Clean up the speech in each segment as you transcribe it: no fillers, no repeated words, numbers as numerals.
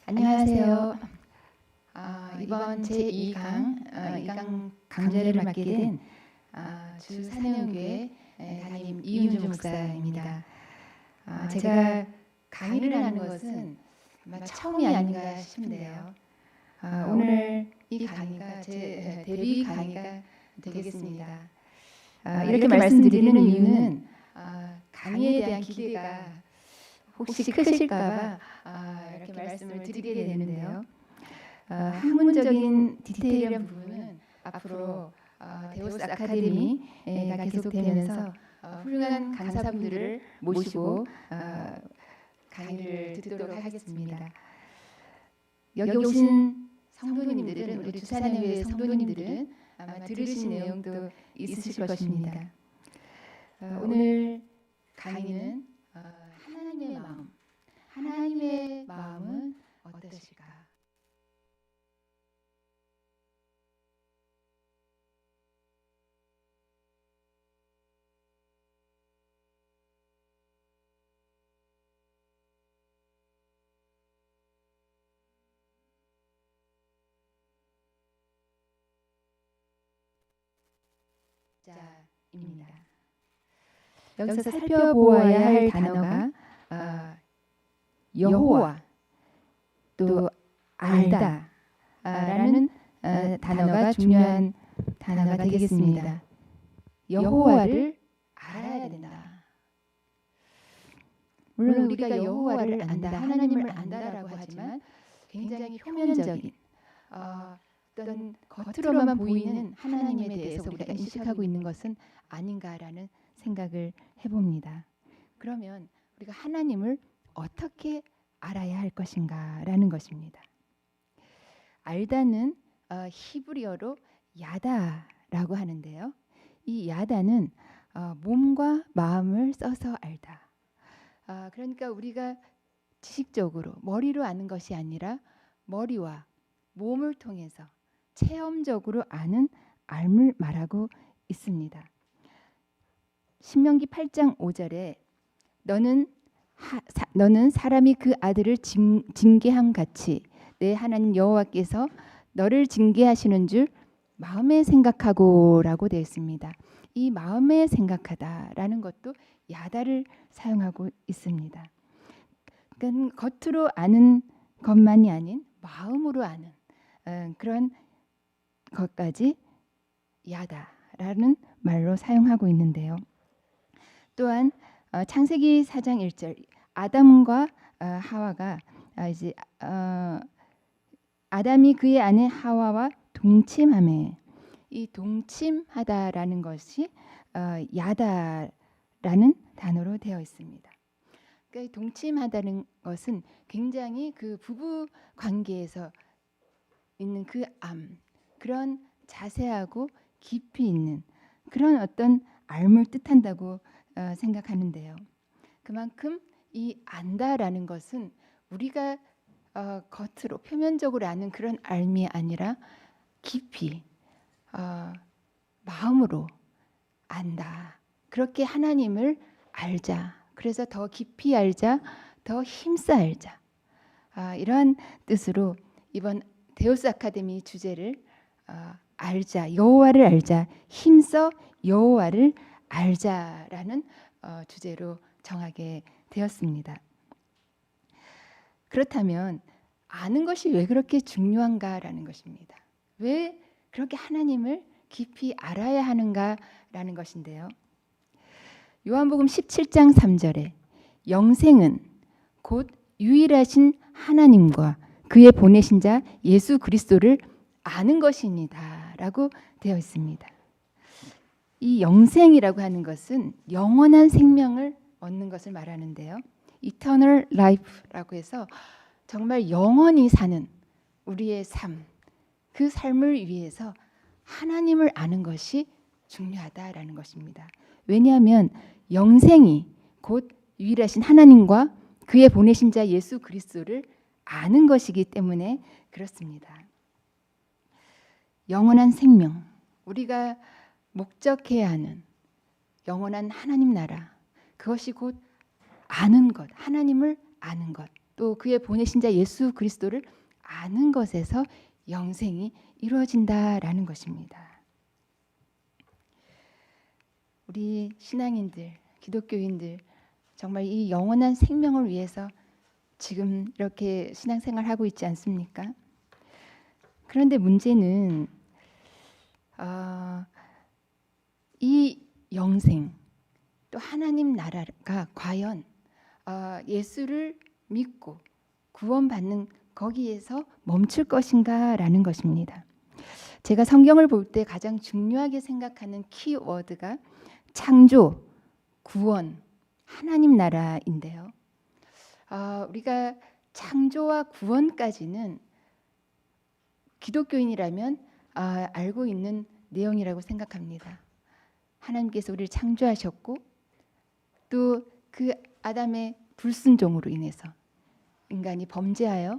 안녕하세요. 이번 제2강 이강 강좌를 맡게 된 주산해운교회 담임 이윤주 목사입니다. 제가 강의를 하는 것은 아마 처음이 아닌가 싶은데요. 오늘 이 강의가 제 데뷔 강의가 되겠습니다. 이렇게 말씀드리는 이유는 강의에 대한 기대가 혹시 크실까봐 이렇게 말씀을 드리게 되는데요. 학문적인 디테일한 부분은 앞으로 데오스 아카데미가 계속되면서 훌륭한 강사분들을 모시고 강의를 듣도록 하겠습니다. 여기 오신 성도님들은 우리 주산해운교회 성도님들은 아마 들으신 내용도 있으실 것입니다. 오늘 강의는 하나님의 마음은 어떠실까? 자입니다. 여기서 살펴보아야 할 단어가 여호와 또 알다 라는 단어가 중요한 단어가 되겠습니다. 여호와를 알아야 된다. 물론 우리가 여호와를 안다, 하나님을 안다라고 하지만 굉장히 표면적인 어떤 겉으로만 보이는 하나님에 대해서 우리가 인식하고 있는 것은 아닌가라는 생각을 해봅니다. 그러면 우리가 하나님을 어떻게 알아야 할 것인가라는 것입니다. 알다는 히브리어로 야다라고 하는데요. 이 야다는 몸과 마음을 써서 알다. 그러니까 우리가 지식적으로 머리로 아는 것이 아니라 머리와 몸을 통해서 체험적으로 아는 알을 말하고 있습니다. 신명기 8장 5절에 너는 사람이 그 아들을 징계함 같이 내 하나님 여호와께서 너를 징계하시는 줄 마음에 생각하고라고 되어 있습니다. 이 마음에 생각하다라는 것도 야다를 사용하고 있습니다. 그러니까 겉으로 아는 것만이 아닌 마음으로 아는 그런 것까지 야다라는 말로 사용하고 있는데요. 또한 창세기 4장 1절 아담과 하와가 이제 아담이 그의 아내 하와와 동침하매 이 동침하다라는 것이 야다라는 단어로 되어 있습니다. 그러니까 동침하다는 것은 굉장히 그 부부 관계에서 있는 그런 자세하고 깊이 있는 그런 어떤 알을 뜻한다고 생각하는데요. 그만큼 이 안다라는 것은 우리가 겉으로 표면적으로 아는 그런 알미 아니라 깊이 마음으로 안다. 그렇게 하나님을 알자. 그래서 더 깊이 알자, 더 힘써 알자. 이러한 뜻으로 이번 데오스 아카데미 주제를 알자, 여호와를 알자, 힘써 여호와를 알자라는 주제로 정하게 되었습니다. 그렇다면 아는 것이 왜 그렇게 중요한가라는 것입니다. 왜 그렇게 하나님을 깊이 알아야 하는가라는 것인데요. 요한복음 17장 3절에 영생은 곧 유일하신 하나님과 그의 보내신 자 예수 그리스도를 아는 것입니다 라고 되어 있습니다. 이 영생이라고 하는 것은 영원한 생명을 얻는 것을 말하는데요. Eternal life라고 해서 정말 영원히 사는 우리의 삶, 그 삶을 위해서 하나님을 아는 것이 중요하다라는 것입니다. 왜냐하면 영생이 곧 유일하신 하나님과 그의 보내신 자 예수 그리스도를 아는 것이기 때문에 그렇습니다. 영원한 생명, 우리가 목적해야 하는 영원한 하나님 나라, 그것이 곧 아는 것, 하나님을 아는 것, 또 그의 보내신 자 예수 그리스도를 아는 것에서 영생이 이루어진다라는 것입니다. 우리 신앙인들, 기독교인들 정말 이 영원한 생명을 위해서 지금 이렇게 신앙생활하고 있지 않습니까? 그런데 문제는 이 영생 또 하나님 나라가 과연 예수를 믿고 구원받는 거기에서 멈출 것인가라는 것입니다. 제가 성경을 볼 때 가장 중요하게 생각하는 키워드가 창조, 구원, 하나님 나라인데요. 우리가 창조와 구원까지는 기독교인이라면 알고 있는 내용이라고 생각합니다. 하나님께서 우리를 창조하셨고 또 그 아담의 불순종으로 인해서 인간이 범죄하여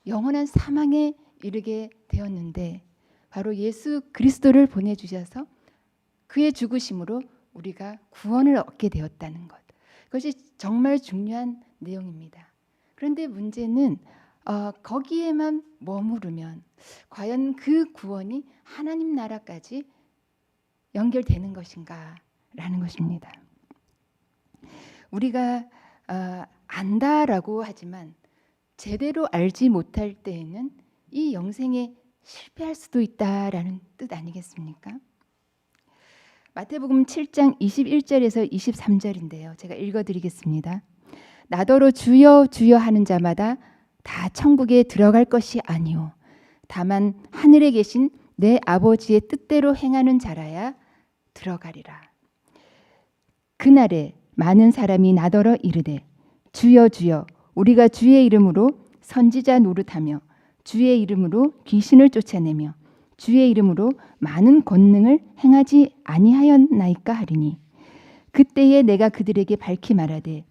영원한 사망에 이르게 되었는데 바로 예수 그리스도를 보내주셔서 그의 죽으심으로 우리가 구원을 얻게 되었다는 것. 그것이 정말 중요한 내용입니다. 그런데 문제는 거기에만 머무르면 과연 그 구원이 하나님 나라까지 연결되는 것인가라는 것입니다. 우리가 안다라고 하지만 제대로 알지 못할 때에는 이 영생에 실패할 수도 있다라는 뜻 아니겠습니까? 마태복음 7장 21절에서 23절인데요. 제가 읽어드리겠습니다. 나더러 주여 주여 하는 자마다 다 천국에 들어갈 것이 아니오 다만 하늘에 계신 내 아버지의 뜻대로 행하는 자라야 들어가리라. 그날에 많은 사람이 나더러 이르되 주여 주여 우리가 주의 이름으로 선지자 노릇하며 주의 이름으로 귀신을 쫓아내며 주의 이름으로 많은 권능을 행하지 아니하였나이까 하리니 그때에 내가 그들에게 밝히 말하되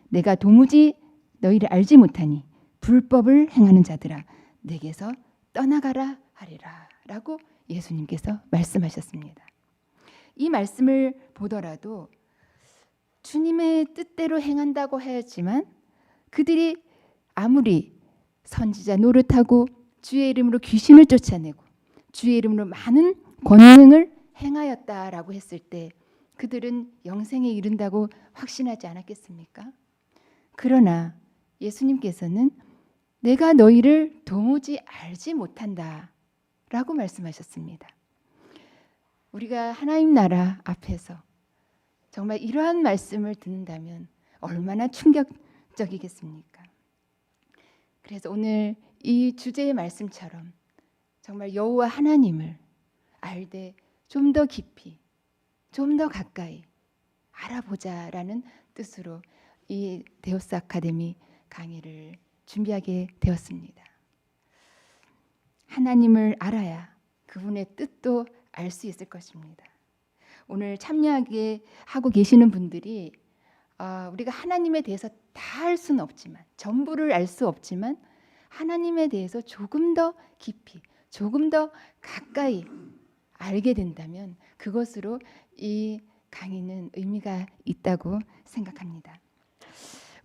내가 도무지 너희를 알지 못하니 불법을 행하는 자들아 내게서 떠나가라 하리라 라고 예수님께서 말씀하셨습니다. 이 말씀을 보더라도 주님의 뜻대로 행한다고 하였지만 그들이 아무리 선지자 노릇하고 주의 이름으로 귀신을 쫓아내고 주의 이름으로 많은 권능을 행하였다라고 했을 때 그들은 영생에 이른다고 확신하지 않았겠습니까? 그러나 예수님께서는 내가 너희를 도무지 알지 못한다 라고 말씀하셨습니다. 우리가 하나님 나라 앞에서 정말 이러한 말씀을 듣는다면 얼마나 충격적이겠습니까? 그래서 오늘 이 주제의 말씀처럼 정말 여호와 하나님을 알되 좀 더 깊이, 좀 더 가까이 알아보자라는 뜻으로 이 데오스 아카데미 강의를 준비하게 되었습니다. 하나님을 알아야 그분의 뜻도 알 수 있을 것입니다. 오늘 참여하게 하고 계시는 분들이 우리가 하나님에 대해서 다 알 수는 없지만 전부를 알 수 없지만 하나님에 대해서 조금 더 깊이 조금 더 가까이 알게 된다면 그것으로 이 강의는 의미가 있다고 생각합니다.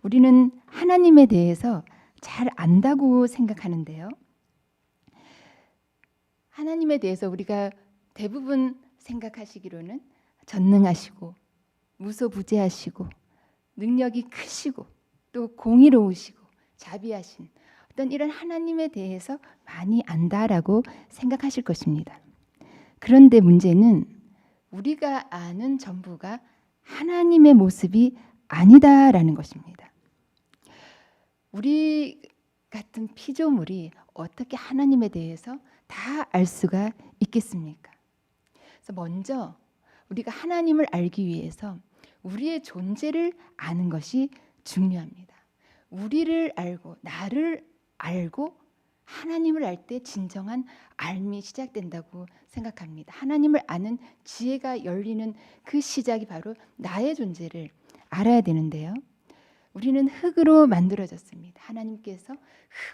우리는 하나님에 대해서 잘 안다고 생각하는데요. 하나님에 대해서 우리가 대부분 생각하시기로는 전능하시고 무소부재하시고 능력이 크시고 또 공의로우시고 자비하신 어떤 이런 하나님에 대해서 많이 안다라고 생각하실 것입니다. 그런데 문제는 우리가 아는 전부가 하나님의 모습이 아니다라는 것입니다. 우리 같은 피조물이 어떻게 하나님에 대해서 다 알 수가 있겠습니까? 그래서 먼저 우리가 하나님을 알기 위해서 우리의 존재를 아는 것이 중요합니다. 우리를 알고 나를 알고 하나님을 알 때 진정한 알미 시작된다고 생각합니다. 하나님을 아는 지혜가 열리는 그 시작이 바로 나의 존재를 알아야 되는데요. 우리는 흙으로 만들어졌습니다. 하나님께서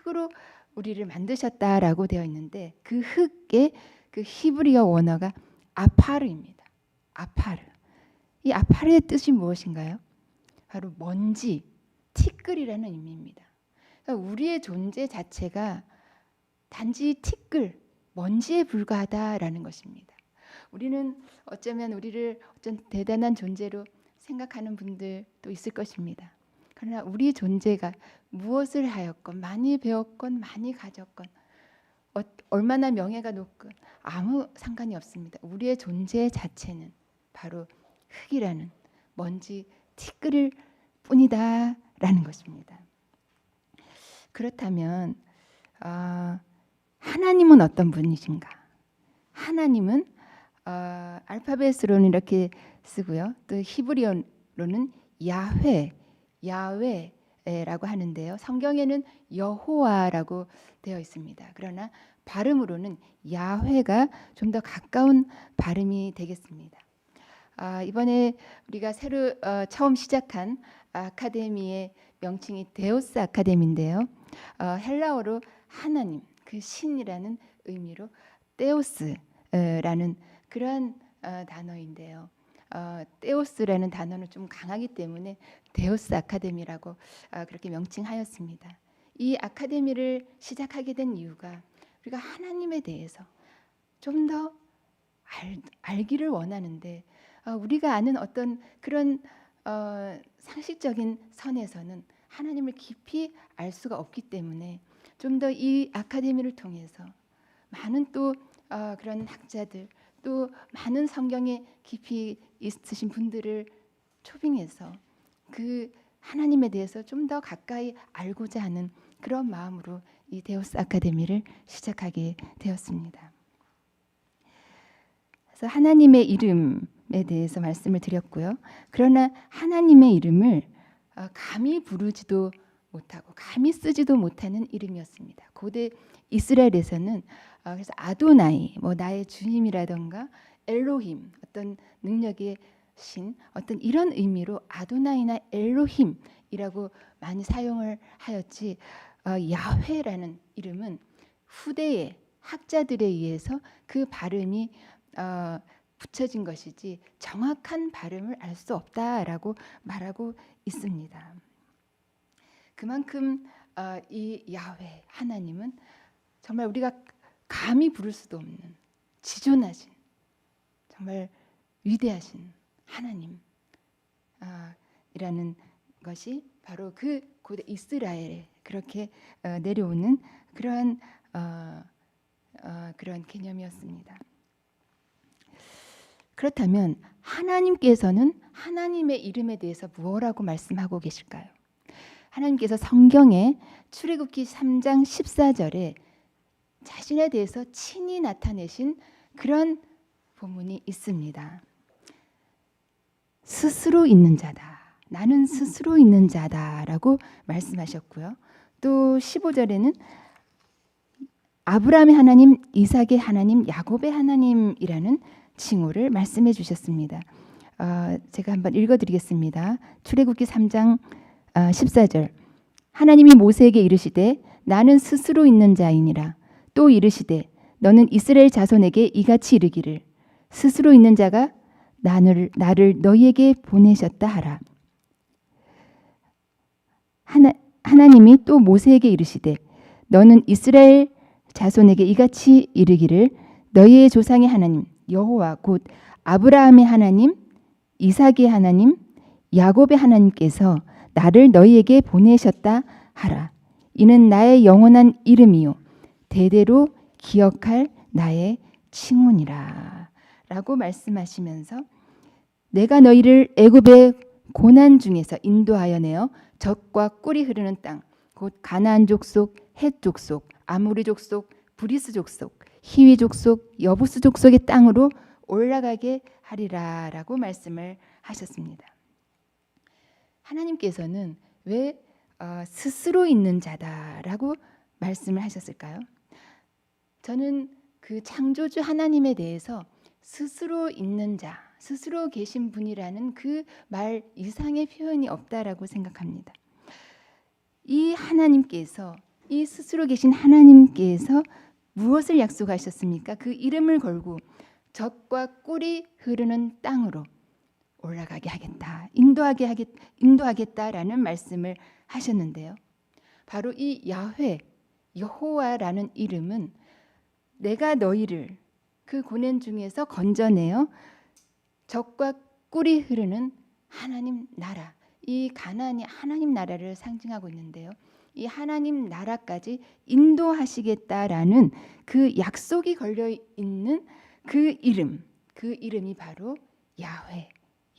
흙으로 우리를 만드셨다라고 되어 있는데 그 흙의 그 히브리어 원어가 아파르입니다. 아파르. 이 아파르의 뜻이 무엇인가요? 바로 먼지, 티끌이라는 의미입니다. 그러니까 우리의 존재 자체가 단지 티끌, 먼지에 불과하다라는 것입니다. 우리는 어쩌면 우리를 어떤 대단한 존재로 생각하는 분들도 있을 것입니다. 그러나 우리 존재가 무엇을 하였건, 많이 배웠건, 많이 가졌건, 얼마나 명예가 높건 아무 상관이 없습니다. 우리의 존재 자체는 바로 흙이라는 먼지 티끌일 뿐이다라는 것입니다. 그렇다면 하나님은 어떤 분이신가? 하나님은 알파벳으로는 이렇게 쓰고요. 또 히브리어로는 야훼라고 하는데요. 성경에는 여호와라고 되어 있습니다. 그러나 발음으로는 야훼가 좀 더 가까운 발음이 되겠습니다. 이번에 우리가 새로 처음 시작한 아카데미의 명칭이 데우스 아카데미인데요. 헬라어로 하나님, 그 신이라는 의미로 데우스라는 그러한 단어인데요. 데우스라는 단어는 좀 강하기 때문에 데우스 아카데미라고 그렇게 명칭하였습니다. 이 아카데미를 시작하게 된 이유가 우리가 하나님에 대해서 좀 더 알기를 원하는데 우리가 아는 어떤 그런 상식적인 선에서는 하나님을 깊이 알 수가 없기 때문에 좀 더 이 아카데미를 통해서 많은 또 그런 학자들 또 많은 성경에 깊이 있으신 분들을 초빙해서 그 하나님에 대해서 좀 더 가까이 알고자 하는 그런 마음으로 이 데우스 아카데미를 시작하게 되었습니다. 그래서 하나님의 이름에 대해서 말씀을 드렸고요. 그러나 하나님의 이름을 감히 부르지도 못하고 감히 쓰지도 못하는 이름이었습니다. 고대 이스라엘에서는 그래서 아도나이, 뭐 나의 주님이라던가 엘로힘, 어떤 능력의 신, 어떤 이런 의미로 아도나이나 엘로힘이라고 많이 사용을 하였지 야훼라는 이름은 후대의 학자들에 의해서 그 발음이 붙여진 것이지 정확한 발음을 알 수 없다라고 말하고 있습니다. 그만큼 이 야훼 하나님은 정말 우리가 감히 부를 수도 없는 지존하신 정말 위대하신 하나님 이라는 것이 바로 그 고대 이스라엘에 그렇게 내려오는 그러한 개념이었습니다. 그렇다면 하나님께서는 하나님의 이름에 대해서 무엇라고 말씀하고 계실까요? 하나님께서 성경에 출애굽기 3장 14절에 자신에 대해서 친히 나타내신 그런 본문이 있습니다. 스스로 있는 자다. 나는 스스로 있는 자다라고 말씀하셨고요. 또 15절에는 아브라함의 하나님, 이삭의 하나님, 야곱의 하나님이라는 칭호를 말씀해 주셨습니다. 제가 한번 읽어드리겠습니다. 출애굽기 3장 14절 하나님이 모세에게 이르시되 나는 스스로 있는 자이니라. 또 이르시되 너는 이스라엘 자손에게 이같이 이르기를 스스로 있는 자가 나를 너희에게 보내셨다 하라. 하나님이 또 모세에게 이르시되 너는 이스라엘 자손에게 이같이 이르기를 너희의 조상의 하나님 여호와 곧 아브라함의 하나님, 이삭의 하나님, 야곱의 하나님께서 나를 너희에게 보내셨다 하라. 이는 나의 영원한 이름이요 대대로 기억할 나의 칭호니라 라고 말씀하시면서 내가 너희를 애굽의 고난 중에서 인도하여 내어 젖과 꿀이 흐르는 땅 곧 가나안 족속, 헷 족속, 아모리 족속, 브리스 족속, 히위 족속, 여부스 족속의 땅으로 올라가게 하리라 라고 말씀을 하셨습니다. 하나님께서는 왜 스스로 있는 자다라고 말씀을 하셨을까요? 저는 그 창조주 하나님에 대해서 스스로 있는 자, 스스로 계신 분이라는 그 말 이상의 표현이 없다라고 생각합니다. 이 하나님께서 이 스스로 계신 하나님께서 무엇을 약속하셨습니까? 그 이름을 걸고 젖과 꿀이 흐르는 땅으로 올라가게 하겠다, 인도하겠다라는 말씀을 하셨는데요. 바로 이 야훼, 여호와라는 이름은 내가 너희를 그 고난 중에서 건져내어 젖과 꿀이 흐르는 하나님 나라, 이 가나안이 하나님 나라를 상징하고 있는데요. 이 하나님 나라까지 인도하시겠다라는 그 약속이 걸려 있는 그 이름이 바로 야훼,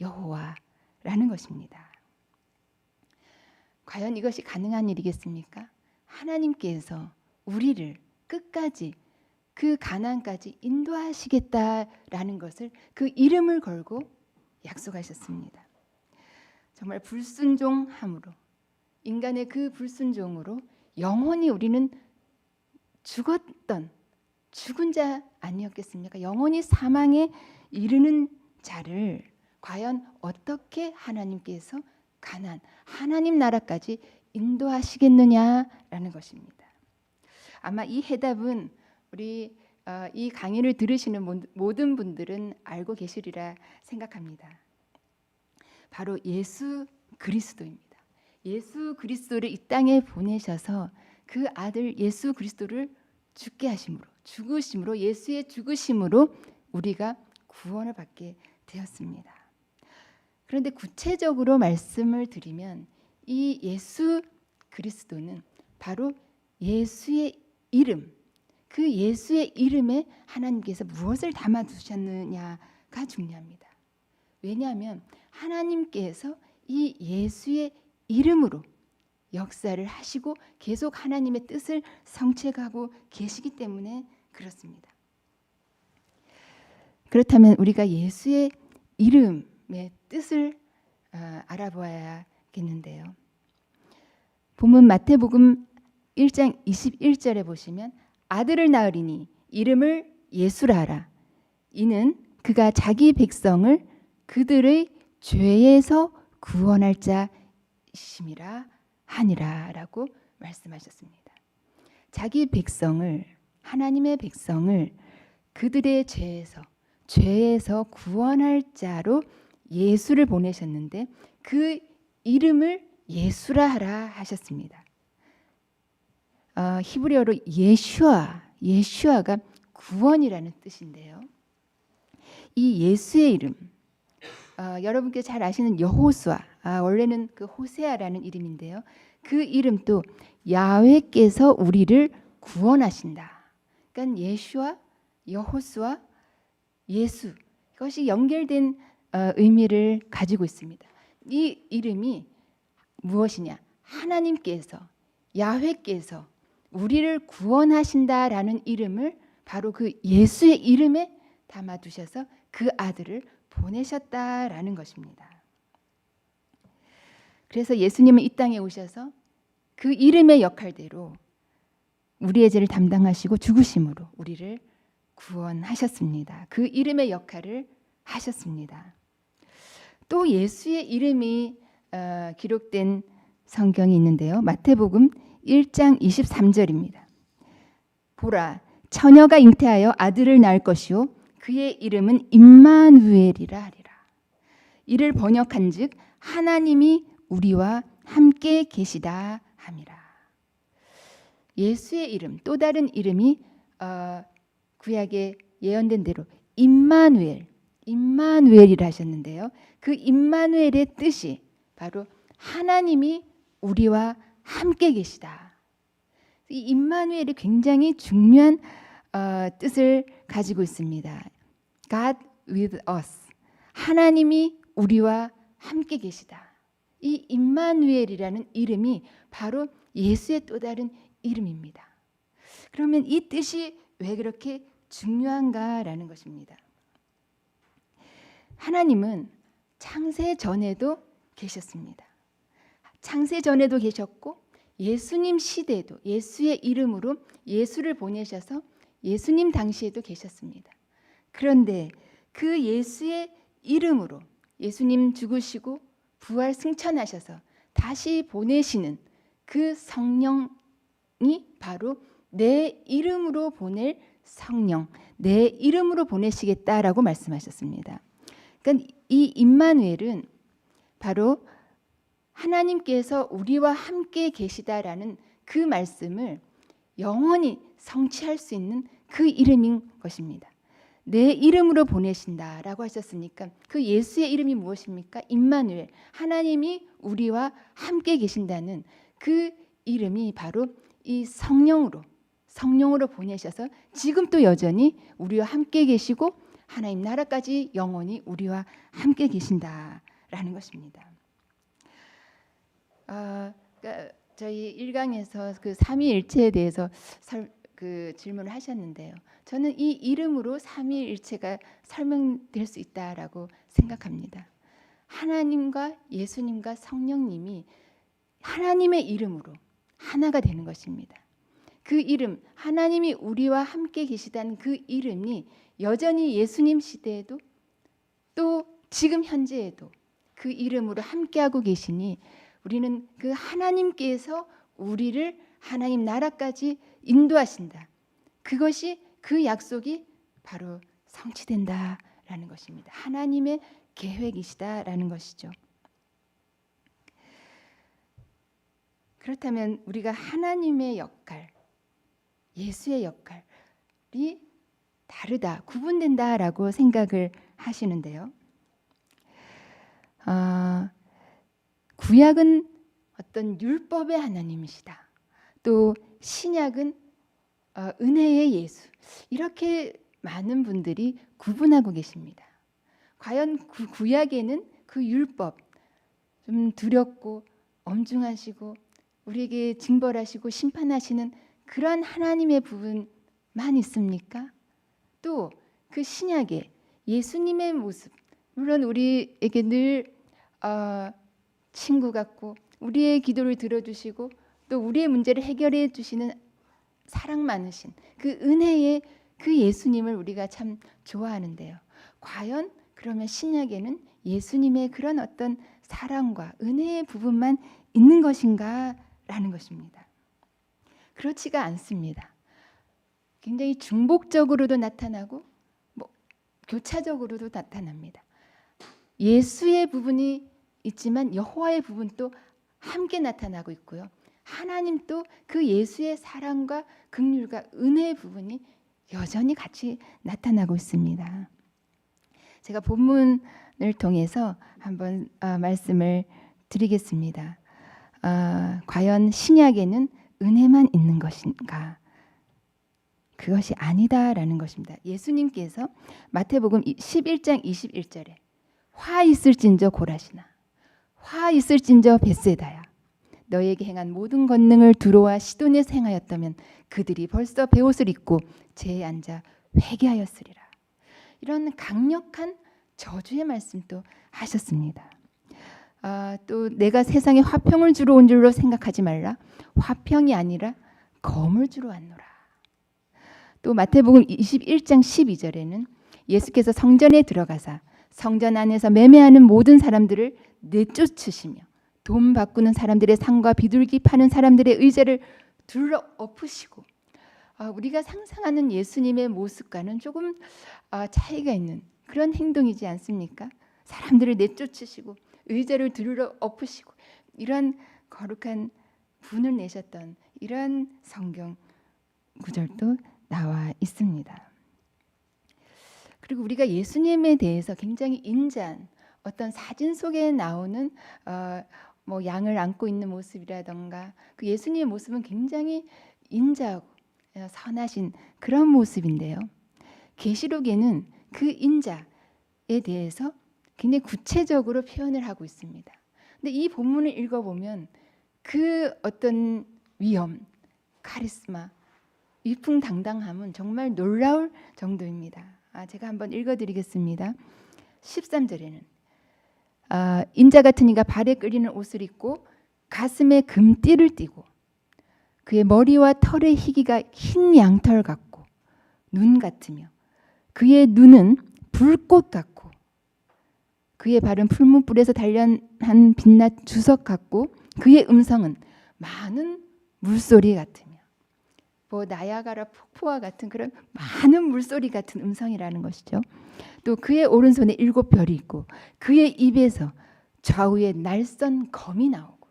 여호와라는 것입니다. 과연 이것이 가능한 일이겠습니까? 하나님께서 우리를 끝까지 그 가나안까지 인도하시겠다라는 것을 그 이름을 걸고 약속하셨습니다. 정말 불순종함으로, 인간의 그 불순종으로 영원히 우리는 죽은 자 아니었겠습니까? 영원히 사망에 이르는 자를 과연 어떻게 하나님께서 가나안, 하나님 나라까지 인도하시겠느냐라는 것입니다. 아마 이 해답은 우리 이 강의를 들으시는 모든 분들은 알고 계시리라 생각합니다. 바로 예수 그리스도입니다. 예수 그리스도를 이 땅에 보내셔서 그 아들 예수 그리스도를 죽으심으로 예수의 죽으심으로 우리가 구원을 받게 되었습니다. 그런데 구체적으로 말씀을 드리면 이 예수 그리스도는 바로 예수의 이름, 그 예수의 이름에 하나님께서 무엇을 담아두셨느냐가 중요합니다. 왜냐하면 하나님께서 이 예수의 이름으로 역사를 하시고 계속 하나님의 뜻을 성취하고 계시기 때문에 그렇습니다. 그렇다면 우리가 예수의 이름의 뜻을 알아보아야겠는데요. 본문 마태복음 1장 21절에 보시면 아들을 낳으리니 이름을 예수라 하라. 이는 그가 자기 백성을 그들의 죄에서 구원할 자이심이라 하니라라고 말씀하셨습니다. 자기 백성을, 하나님의 백성을 그들의 죄에서 구원할 자로 예수를 보내셨는데 그 이름을 예수라 하라 하셨습니다. 히브리어로 예슈아가 구원이라는 뜻인데요. 이 예수의 이름, 여러분께 잘 아시는 여호수아, 원래는 그 호세아라는 이름인데요. 그 이름도 야훼께서 우리를 구원하신다. 그러니까 예슈아, 여호수아, 예수, 이것이 연결된 의미를 가지고 있습니다. 이 이름이 무엇이냐? 하나님께서, 야훼께서 우리를 구원하신다라는 이름을 바로 그 예수의 이름에 담아두셔서 그 아들을 보내셨다라는 것입니다. 그래서 예수님은 이 땅에 오셔서 그 이름의 역할대로 우리의 죄를 담당하시고 죽으심으로 우리를 구원하셨습니다. 그 이름의 역할을 하셨습니다. 또 예수의 이름이 기록된 성경이 있는데요. 마태복음 1장 23절입니다. 보라, 처녀가 잉태하여 아들을 낳을 것이요 그의 이름은 임마누엘이라 하리라. 이를 번역한즉 하나님이 우리와 함께 계시다 함이라. 예수의 이름, 또 다른 이름이 구약에 예언된 대로 임마누엘이라 하셨는데요. 그 임마누엘의 뜻이 바로 하나님이 우리와 함께 계시다. 이 임마누엘이 굉장히 중요한 뜻을 가지고 있습니다. God with us. 하나님이 우리와 함께 계시다. 이 임마누엘이라는 이름이 바로 예수의 또 다른 이름입니다. 그러면 이 뜻이 왜 그렇게 중요한가라는 것입니다. 하나님은 창세 전에도 계셨습니다. 창세 전에도 계셨고 예수님 시대에도 예수의 이름으로 예수를 보내셔서 예수님 당시에도 계셨습니다. 그런데 그 예수의 이름으로 예수님 죽으시고 부활 승천하셔서 다시 보내시는 그 성령이 바로 내 이름으로 보낼 성령, 내 이름으로 보내시겠다라고 말씀하셨습니다. 그러니까 이 임마누엘은 바로 하나님께서 우리와 함께 계시다라는 그 말씀을 영원히 성취할 수 있는 그 이름인 것입니다. 내 이름으로 보내신다라고 하셨으니까 그 예수의 이름이 무엇입니까? 임마누엘, 하나님이 우리와 함께 계신다는 그 이름이 바로 이 성령으로 보내셔서 지금 또 여전히 우리와 함께 계시고 하나님 나라까지 영원히 우리와 함께 계신다라는 것입니다. 그러니까 저희 1강에서 그 삼위일체에 대해서 질문을 하셨는데요. 저는 이 이름으로 삼위일체가 설명될 수 있다라고 생각합니다. 하나님과 예수님과 성령님이 하나님의 이름으로 하나가 되는 것입니다. 그 이름, 하나님이 우리와 함께 계시다는 그 이름이 여전히 예수님 시대에도 또 지금 현재에도 그 이름으로 함께하고 계시니 우리는 그 하나님께서 우리를 하나님 나라까지 인도하신다. 그것이 그 약속이 바로 성취된다라는 것입니다. 하나님의 계획이시다라는 것이죠. 그렇다면 우리가 하나님의 역할, 예수의 역할이 다르다, 구분된다라고 생각을 하시는데요. 구약은 어떤 율법의 하나님이시다. 또 신약은 은혜의 예수. 이렇게 많은 분들이 구분하고 계십니다. 과연 구약에는 그 율법, 좀 두렵고 엄중하시고 우리에게 징벌하시고 심판하시는 그런 하나님의 부분만 있습니까? 또 그 신약에 예수님의 모습, 물론 우리에게 늘 친구 같고 우리의 기도를 들어주시고 또 우리의 문제를 해결해 주시는 사랑 많으신 그 은혜의 그 예수님을 우리가 참 좋아하는데요. 과연 그러면 신약에는 예수님의 그런 어떤 사랑과 은혜의 부분만 있는 것인가? 라는 것입니다. 그렇지가 않습니다. 굉장히 중복적으로도 나타나고 교차적으로도 나타납니다. 예수의 부분이 있지만 여호와의 부분도 함께 나타나고 있고요. 하나님도 그 예수의 사랑과 긍휼과 은혜의 부분이 여전히 같이 나타나고 있습니다. 제가 본문을 통해서 한번 말씀을 드리겠습니다. 과연 신약에는 은혜만 있는 것인가? 그것이 아니다라는 것입니다. 예수님께서 마태복음 11장 21절에 화 있을진저 고라시나 화 있을진저 벳세다야 너에게 행한 모든 권능을 두로와 시돈에서 행하였다면 그들이 벌써 베옷을 입고 제에 앉아 회개하였으리라. 이런 강력한 저주의 말씀도 하셨습니다. 또 내가 세상에 화평을 주러 온 줄로 생각하지 말라. 화평이 아니라 검을 주러 왔노라. 또 마태복음 21장 12절에는 예수께서 성전에 들어가사 성전 안에서 매매하는 모든 사람들을 내쫓으시며 돈 바꾸는 사람들의 상과 비둘기 파는 사람들의 의자를 둘러 엎으시고 우리가 상상하는 예수님의 모습과는 조금 차이가 있는 그런 행동이지 않습니까? 사람들을 내쫓으시고 의자를 둘러 엎으시고 이런 거룩한 분을 내셨던 이런 성경 구절도 나와 있습니다. 그리고 우리가 예수님에 대해서 굉장히 인자한 어떤 사진 속에 나오는 양을 안고 있는 모습이라던가 그 예수님의 모습은 굉장히 인자하고 선하신 그런 모습인데요. 계시록에는 그 인자에 대해서 굉장히 구체적으로 표현을 하고 있습니다. 근데 이 본문을 읽어보면 그 어떤 위엄, 카리스마, 위풍당당함은 정말 놀라울 정도입니다. 제가 한번 읽어드리겠습니다. 13절에는 인자 같은 이가 발에 끌리는 옷을 입고 가슴에 금띠를 띠고 그의 머리와 털의 희기가 흰 양털 같고 눈 같으며 그의 눈은 불꽃 같고 그의 발은 풀무불에서 단련한 빛낮 주석 같고 그의 음성은 많은 물소리 같으며 나야가라 폭포와 같은 그런 많은 물소리 같은 음성이라는 것이죠. 또 그의 오른손에 7별이 있고 그의 입에서 좌우에 날선 검이 나오고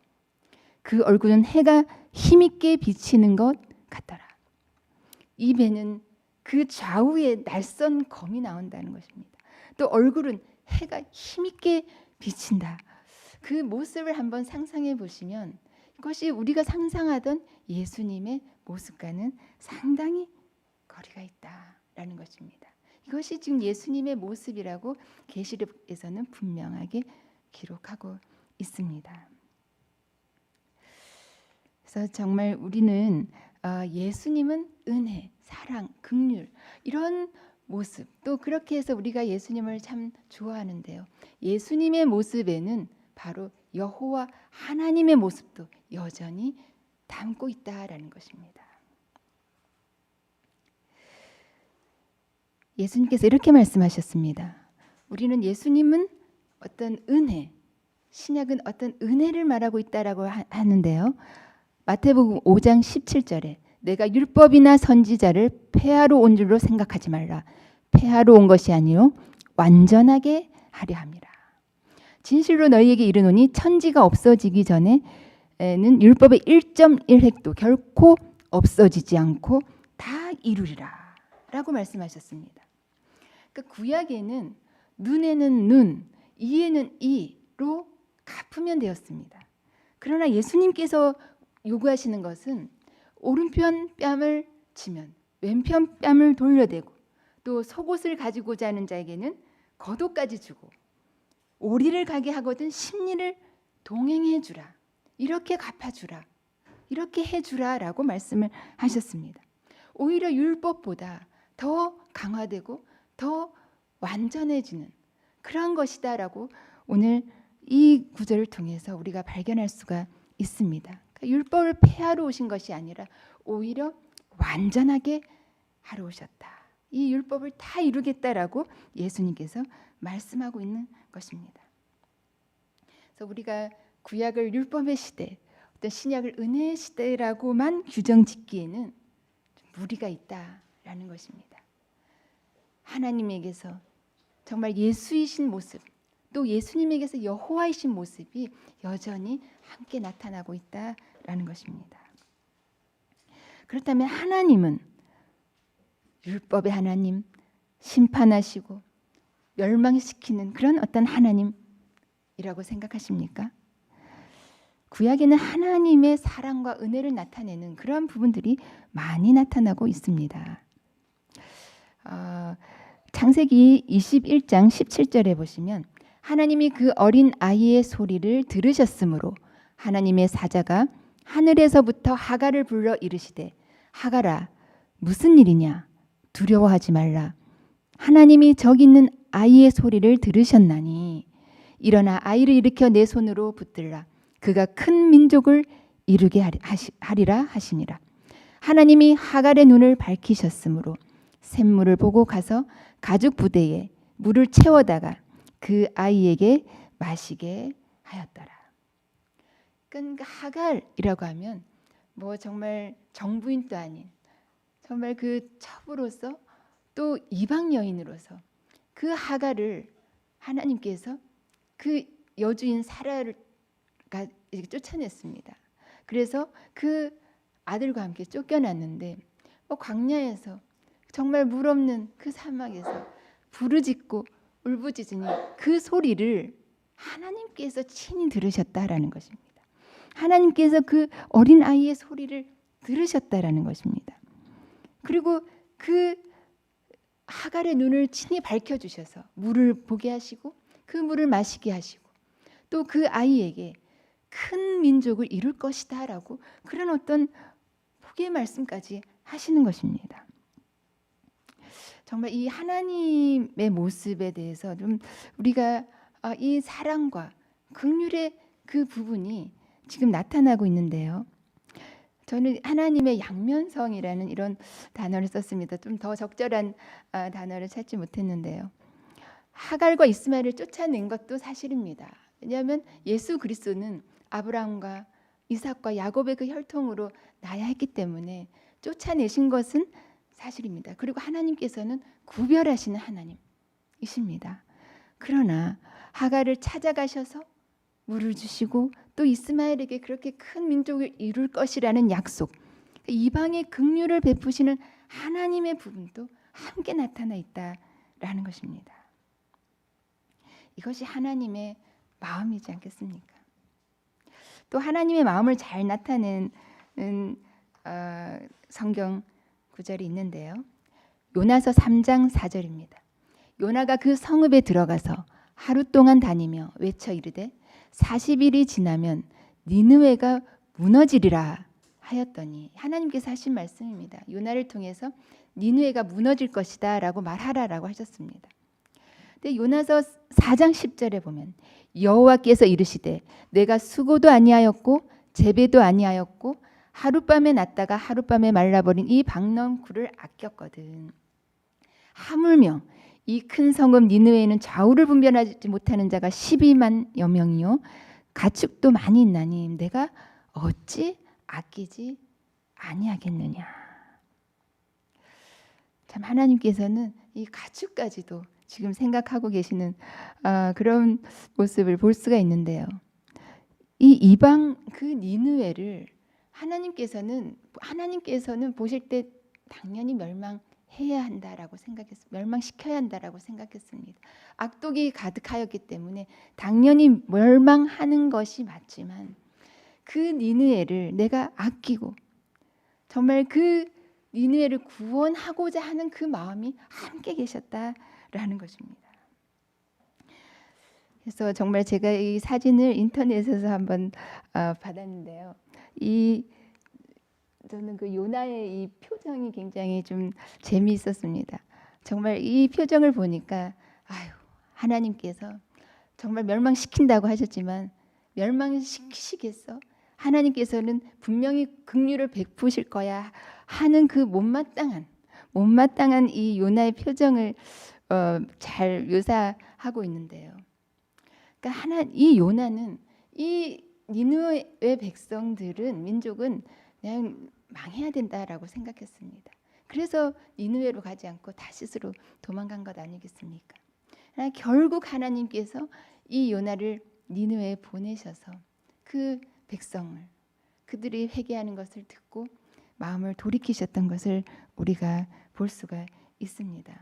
그 얼굴은 해가 힘있게 비치는 것 같더라. 입에는 그 좌우에 날선 검이 나온다는 것입니다. 또 얼굴은 해가 힘있게 비친다. 그 모습을 한번 상상해 보시면 이것이 우리가 상상하던 예수님의 모습과는 상당히 거리가 있다라는 것입니다. 이것이 지금 예수님의 모습이라고 계시록에서는 분명하게 기록하고 있습니다. 그래서 정말 우리는 예수님은 은혜, 사랑, 긍휼 이런 모습 또 그렇게 해서 우리가 예수님을 참 좋아하는데요. 예수님의 모습에는 바로 여호와 하나님의 모습도 여전히 담고 있다라는 것입니다. 예수님께서 이렇게 말씀하셨습니다. 우리는 예수님은 어떤 은혜, 신약은 어떤 은혜를 말하고 있다라고 하는데요. 마태복음 5장 17절에 내가 율법이나 선지자를 폐하러 온 줄로 생각하지 말라. 폐하러 온 것이 아니요 완전하게 하려 함이라. 진실로 너희에게 이르노니 천지가 없어지기 전에는 율법의 1.1획도 결코 없어지지 않고 다 이루리라 라고 말씀하셨습니다. 그러니까 구약에는 눈에는 눈, 이에는 이로 갚으면 되었습니다. 그러나 예수님께서 요구하시는 것은 오른편 뺨을 치면 왼편 뺨을 돌려대고 또 속옷을 가지고자 하는 자에게는 겉옷까지 주고 오리를 가게 하거든 십리를 동행해 주라. 이렇게 갚아주라. 이렇게 해주라라고 말씀을 하셨습니다. 오히려 율법보다 더 강화되고 더 완전해지는 그런 것이다라고 오늘 이 구절을 통해서 우리가 발견할 수가 있습니다. 그러니까 율법을 폐하러 오신 것이 아니라 오히려 완전하게 하러 오셨다. 이 율법을 다 이루겠다라고 예수님께서 말씀하고 있는 것입니다. 그래서 우리가 구약을 율법의 시대, 어떤 신약을 은혜의 시대라고만 규정짓기에는 무리가 있다라는 것입니다. 하나님에게서 정말 예수이신 모습, 또 예수님에게서 여호와이신 모습이 여전히 함께 나타나고 있다라는 것입니다. 그렇다면 하나님은 율법의 하나님, 심판하시고 멸망시키는 그런 어떤 하나님이라고 생각하십니까? 구약에는 하나님의 사랑과 은혜를 나타내는 그런 부분들이 많이 나타나고 있습니다. 창세기 21장 17절에 보시면 하나님이 그 어린 아이의 소리를 들으셨으므로 하나님의 사자가 하늘에서부터 하갈을 불러 이르시되 하갈아 무슨 일이냐 두려워하지 말라 하나님이 저기 있는 아이의 소리를 들으셨나니 일어나 아이를 일으켜 내 손으로 붙들라 그가 큰 민족을 이루게 하리라 하시니라. 하나님이 하갈의 눈을 밝히셨으므로 샘물을 보고 가서 가죽 부대에 물을 채워다가 그 아이에게 마시게 하였더라. 그러니까 하갈이라고 하면 뭐 정말 정부인도 아닌 정말 그 첩으로서 또 이방 여인으로서 그 하갈을 하나님께서 그 여주인 사라가 쫓아냈습니다. 그래서 그 아들과 함께 쫓겨났는데 광야에서 정말 물 없는 그 사막에서 부르짖고 울부짖으니 그 소리를 하나님께서 친히 들으셨다라는 것입니다. 하나님께서 그 어린 아이의 소리를 들으셨다라는 것입니다. 그리고 그 하갈의 눈을 친히 밝혀주셔서 물을 보게 하시고 그 물을 마시게 하시고 또 그 아이에게 큰 민족을 이룰 것이다 라고 그런 어떤 복의 말씀까지 하시는 것입니다. 정말 이 하나님의 모습에 대해서 좀 우리가 이 사랑과 긍휼의 그 부분이 지금 나타나고 있는데요. 저는 하나님의 양면성이라는 이런 단어를 썼습니다. 좀 더 적절한 단어를 찾지 못했는데요. 하갈과 이스마엘을 쫓아낸 것도 사실입니다. 왜냐하면 예수 그리스도는 아브라함과 이삭과 야곱의 그 혈통으로 나야 했기 때문에 쫓아내신 것은 사실입니다. 그리고 하나님께서는 구별하시는 하나님이십니다. 그러나 하갈을 찾아가셔서 물을 주시고 또 이스마엘에게 그렇게 큰 민족을 이룰 것이라는 약속, 이방의 긍휼을 베푸시는 하나님의 부분도 함께 나타나 있다라는 것입니다. 이것이 하나님의 마음이지 않겠습니까? 또 하나님의 마음을 잘 나타내는 성경 구절이 있는데요. 요나서 3장 4절입니다. 요나가 그 성읍에 들어가서 하루 동안 다니며 외쳐 이르되 40일이 지나면 니느웨가 무너지리라 하였더니, 하나님께서 하신 말씀입니다. 요나를 통해서 니느웨가 무너질 것이다 라고 말하라라고 하셨습니다. 근데 요나서 4장 10절에 보면 여호와께서 이르시되 내가 수고도 아니하였고 재배도 아니하였고 하룻밤에 났다가 하룻밤에 말라버린 이 박넝쿨을 아꼈거든. 하물며 이 큰 성읍 니느웨에는 좌우를 분별하지 못하는 자가 12만여 명이요 가축도 많이 있나니 내가 어찌 아끼지 아니하겠느냐. 참 하나님께서는 이 가축까지도 지금 생각하고 계시는 그런 모습을 볼 수가 있는데요. 이 이방 그 니느웨를 하나님께서는 보실 때 당연히 멸망해야 한다라고 멸망시켜야 한다라고 생각했습니다. 악독이 가득하였기 때문에 당연히 멸망하는 것이 맞지만 그 니느웨를 내가 아끼고 정말 그 니느웨를 구원하고자 하는 그 마음이 함께 계셨다라는 것입니다. 그래서 정말 제가 이 사진을 인터넷에서 한번 받았는데요. 저는 그 요나의 이 표정이 굉장히 좀 재미있었습니다. 정말 이 표정을 보니까 하나님께서 정말 멸망시킨다고 하셨지만 멸망시키시겠어? 하나님께서는 분명히 긍휼을 베푸실 거야 하는 그 못마땅한 이 요나의 표정을 잘 묘사하고 있는데요. 그러니까 이 요나는 이 니느웨 백성들은 민족은 그냥 망해야 된다라고 생각했습니다. 그래서 니느웨로 가지 않고 다시스로 도망간 것 아니겠습니까? 결국 하나님께서 이 요나를 니느웨에 보내셔서 그 백성을 그들이 회개하는 것을 듣고 마음을 돌이키셨던 것을 우리가 볼 수가 있습니다.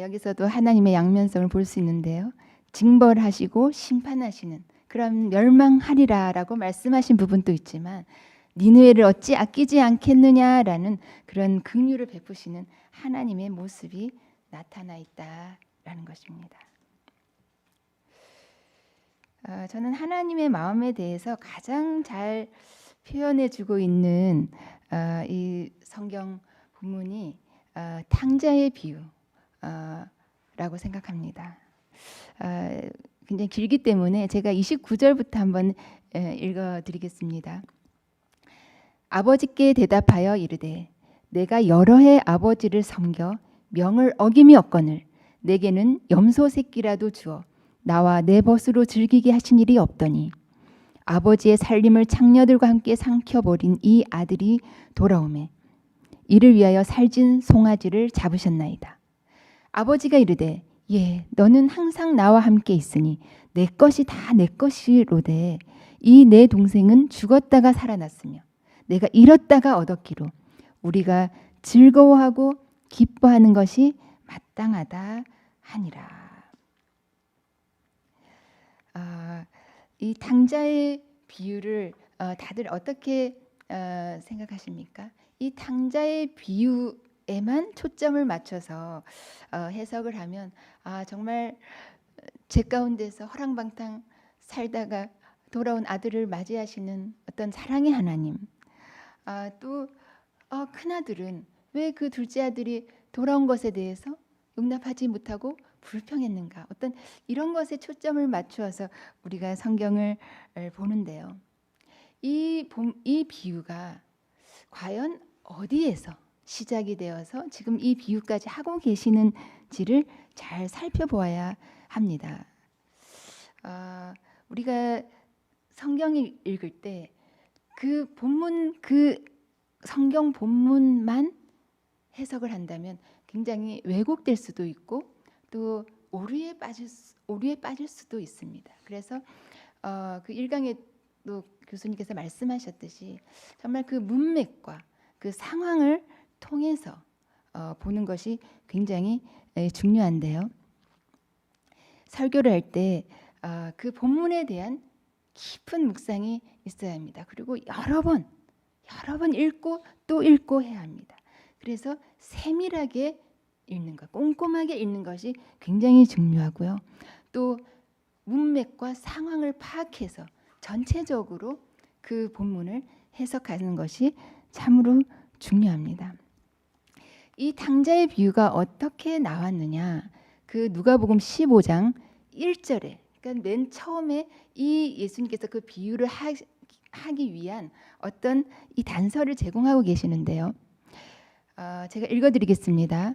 여기서도 하나님의 양면성을 볼 수 있는데요. 징벌하시고 심판하시는 그런 멸망하리라라고 말씀하신 부분도 있지만 니느웨를 어찌 아끼지 않겠느냐라는 그런 긍휼을 베푸시는 하나님의 모습이 나타나 있다라는 것입니다. 저는 하나님의 마음에 대해서 가장 잘 표현해주고 있는 이 성경 본문이 탕자의 비유라고 생각합니다. 굉장히 길기 때문에 제가 29절부터 한번 읽어드리겠습니다. 아버지께 대답하여 이르되 내가 여러 해 아버지를 섬겨 명을 어김이 없거늘 내게는 염소 새끼라도 주어 나와 내 벗으로 즐기게 하신 일이 없더니 아버지의 살림을 창녀들과 함께 삼켜버린 이 아들이 돌아오매 이를 위하여 살진 송아지를 잡으셨나이다. 아버지가 이르되 예 너는 항상 나와 함께 있으니 내 것이 다 내 것이로되 이 내 동생은 죽었다가 살아났으며 내가 잃었다가 얻었기로 우리가 즐거워하고 기뻐하는 것이 마땅하다 하니라. 이 탕자의 비유를 다들 어떻게 생각하십니까? 이 탕자의 비유에만 초점을 맞춰서 해석을 하면 정말 제 가운데서 허랑방탕 살다가 돌아온 아들을 맞이하시는 어떤 사랑의 하나님, 또 큰아들은 왜 그 둘째 아들이 돌아온 것에 대해서 용납하지 못하고 불평했는가, 어떤 이런 것에 초점을 맞추어서 우리가 성경을 보는데요. 이 비유가 과연 어디에서 시작이 되어서 지금 이 비유까지 하고 계시는지를 잘 살펴보아야 합니다. 우리가 성경을 읽을 때 그 성경 본문만 해석을 한다면 굉장히 왜곡될 수도 있고 또 오류에 빠질 수도 있습니다. 그래서 그 1강에도 교수님께서 말씀하셨듯이 정말 그 문맥과 그 상황을 통해서 보는 것이 굉장히 중요한데요. 설교를 할 때 그 본문에 대한 깊은 묵상이 있어야 합니다. 그리고 여러 번 읽고 또 읽고 해야 합니다. 그래서 세밀하게 읽는 것, 꼼꼼하게 읽는 것이 굉장히 중요하고요. 또 문맥과 상황을 파악해서 전체적으로 그 본문을 해석하는 것이 참으로 중요합니다. 이 탕자의 비유가 어떻게 나왔느냐? 그 누가복음 15장 1절에, 그러니까 맨 처음에 이 예수님께서 그 비유를 하기 위한 어떤 이 단서를 제공하고 계시는데요. 제가 읽어드리겠습니다.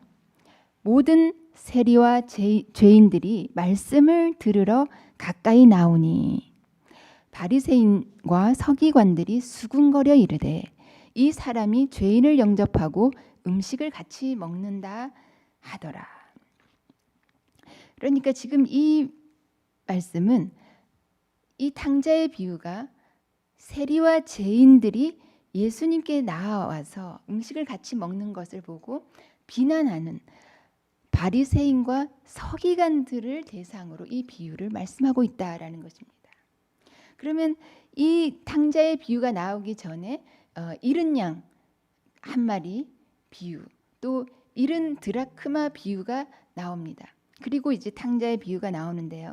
모든 세리와 죄인들이 말씀을 들으러 가까이 나오니 바리새인과 서기관들이 수군거려 이르되 이 사람이 죄인을 영접하고 음식을 같이 먹는다 하더라. 그러니까 지금 이 말씀은 이 탕자의 비유가 세리와 죄인들이 예수님께 나와서 음식을 같이 먹는 것을 보고 비난하는 바리새인과 서기관들을 대상으로 이 비유를 말씀하고 있다라는 것입니다. 그러면 이 탕자의 비유가 나오기 전에 잃은 양 한 마리 비유, 또 잃은 드라크마 비유가 나옵니다. 그리고 이제 탕자의 비유가 나오는데요.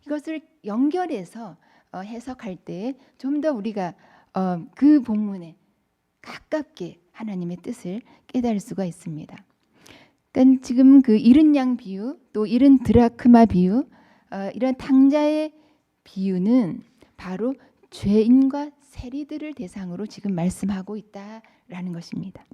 이것을 연결해서 해석할 때 좀 더 우리가 그 본문에 가깝게 하나님의 뜻을 깨달을 수가 있습니다. 그러니까 지금 그 잃은 양 비유, 또 잃은 드라크마 비유, 이런 탕자의 비유는 바로 죄인과 세리들을 대상으로 지금 말씀하고 있다라는 것입니다.